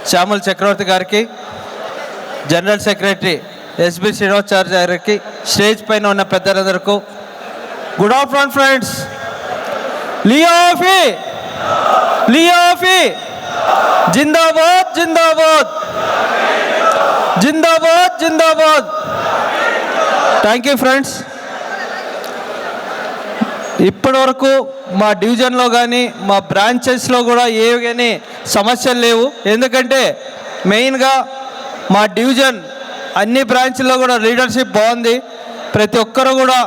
శ్యామల్ చక్రవర్తి గారికి, general secretary SB Srinivasachari గారికి, stage పైన ఉన్న పెద్దలందరికీ good afternoon friends. LIAFI LIAFI Zindabad Zindabad Zindabad Zindabad. Thank you friends. ఇప్పటి వరకు మా డివిజన్లో కానీ మా బ్రాంచెస్లో కూడా ఏ కానీ సమస్యలు లేవు. ఎందుకంటే మెయిన్గా మా డివిజన్ అన్ని బ్రాంచ్ల్లో కూడా లీడర్షిప్ బాగుంది. ప్రతి ఒక్కరు కూడా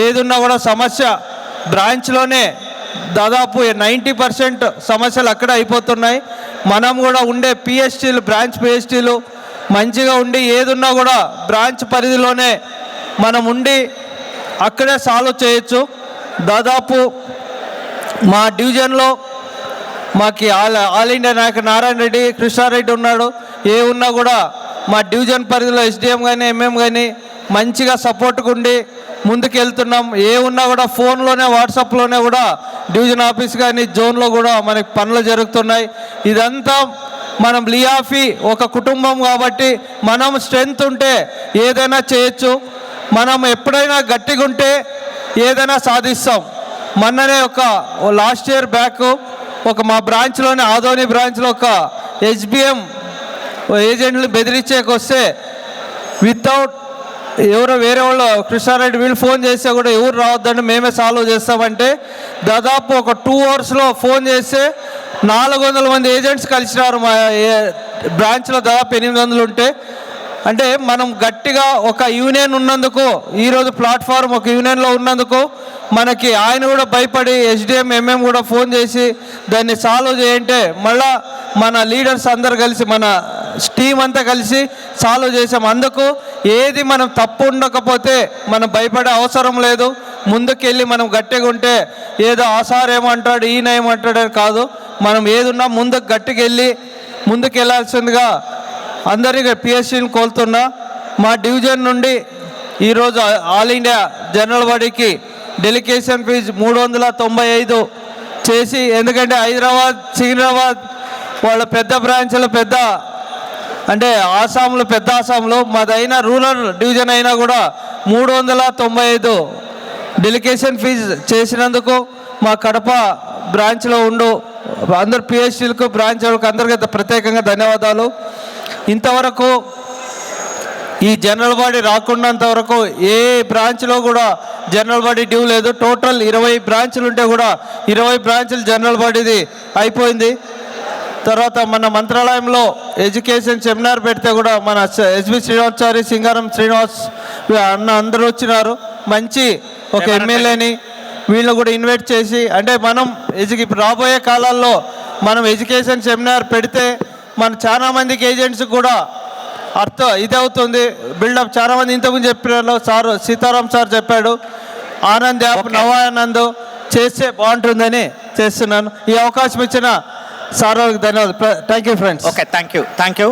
ఏదున్నా కూడా సమస్య బ్రాంచ్లోనే దాదాపు 90% సమస్యలు అక్కడే అయిపోతున్నాయి. మనం కూడా ఉండే పిహెచ్టీలు, బ్రాంచ్ పిహెచ్టీలు మంచిగా ఉండి ఏదున్నా కూడా బ్రాంచ్ పరిధిలోనే మనం ఉండి అక్కడే సాల్వ్ చేయొచ్చు. దాదాపు మా డివిజన్లో మాకు ఆల్ ఇండియా నాయకుడు నారాయణ రెడ్డి, కృష్ణారెడ్డి ఉన్నాడు. ఏ ఉన్నా కూడా మా డివిజన్ పరిధిలో ఎస్డిఎం కానీ ఎంఎం కానీ మంచిగా సపోర్ట్గా ఉండి ముందుకు వెళ్తున్నాం. ఏ ఉన్నా కూడా ఫోన్లోనే, వాట్సాప్లోనే కూడా డివిజన్ ఆఫీస్ కానీ జోన్లో కూడా మనకి పనులు జరుగుతున్నాయి. ఇదంతా మనం లియాఫీ ఒక కుటుంబం కాబట్టి మనం స్ట్రెంగ్త్ ఉంటే ఏదైనా చేయొచ్చు. మనం ఎప్పుడైనా గట్టిగా ఉంటే ఏదైనా సాధిస్తాం. మొన్ననే ఒక లాస్ట్ ఇయర్ బ్యాక్ ఒక మా బ్రాంచ్లోనే ఆదోని బ్రాంచ్లో ఒక హెచ్బిఎం ఏజెంట్లు బెదిరించేకి వస్తే వితౌట్ ఎవరో వేరే వాళ్ళు కృష్ణారెడ్డి వీళ్ళు ఫోన్ చేస్తే కూడా ఎవరు రావద్దండి మేమే సాల్వ్ చేస్తామంటే దాదాపు ఒక 2 అవర్స్లో ఫోన్ చేస్తే 400 మంది ఏజెంట్స్ కలిసినారు. మా బ్రాంచ్లో దాదాపు 800 ఉంటే అంటే మనం గట్టిగా ఒక యూనియన్ ఉన్నందుకు, ఈరోజు ప్లాట్ఫామ్ ఒక యూనియన్లో ఉన్నందుకు మనకి ఆయన కూడా భయపడి ఎస్డిఎం ఎంఎం కూడా ఫోన్ చేసి దాన్ని సాల్వ్ చేయంటే మళ్ళా మన లీడర్స్ అందరు కలిసి మన టీం అంతా కలిసి సాల్వ్ చేసాం. అందుకు ఏది మనం తప్పు ఉండకపోతే మనం భయపడే అవసరం లేదు. ముందుకెళ్ళి మనం గట్టిగా ఉంటే ఏదో ఆసార్ ఏమంటాడు ఈయన ఏమంటాడు అని కాదు. మనం ఏదున్నా ముందుకు గట్టిగా వెళ్ళి ముందుకు వెళ్ళాల్సిందిగా అందరికీ పిఎస్సీని కోరుతున్నా. మా డివిజన్ నుండి ఈరోజు ఆల్ ఇండియా జనరల్ బాడీకి డెలిగేషన్ ఫీజు 395 చేసి, ఎందుకంటే హైదరాబాద్, సికింద్రాబాద్ వాళ్ళ పెద్ద బ్రాంచ్లు పెద్ద అంటే ఆసాంలో పెద్ద ఆసాంలో మాదైనా రూరల్ డివిజన్ అయినా కూడా 395 డెలిగేషన్ ఫీజు చేసినందుకు మా కడప బ్రాంచ్లో ఉండు అందరు పిహెచ్డీలకు బ్రాంచ్ వాళ్ళకి అందరికీ ప్రత్యేకంగా ధన్యవాదాలు. ఇంతవరకు ఈ జనరల్ బాడీ రాకున్నంత వరకు ఏ బ్రాంచ్లో కూడా జనరల్ బాడీ డ్యూ లేదు. టోటల్ 20 బ్రాంచ్లు ఉంటే కూడా 20 బ్రాంచ్లు జనరల్ బాడీది అయిపోయింది. తర్వాత మన మంత్రాలయంలో ఎడ్యుకేషన్ సెమినార్ పెడితే కూడా మన ఎస్బి శ్రీనివాసాచారి, సింగారం శ్రీనివాస్ అన్న అందరూ వచ్చినారు. మంచి ఒక ఎమ్మెల్యేని వీళ్ళు కూడా ఇన్వైట్ చేసి అంటే మనం రాబోయే కాలాల్లో మనం ఎడ్యుకేషన్ సెమినార్ పెడితే మన చాలామందికి ఏజెంట్స్ కూడా ఇది అవుతుంది బిల్డప్. చాలామంది ఇంతకుముందు చెప్పిన సార్ సీతారాం సార్ చెప్పాడు, ఆనంద్ యాప్ నవానంద్ చేస్తే బాగుంటుందని చేస్తున్నాను. ఈ అవకాశం ఇచ్చిన సార్ వాళ్ళకి ధన్యవాదాలు. Thank you friends. Okay, thank you.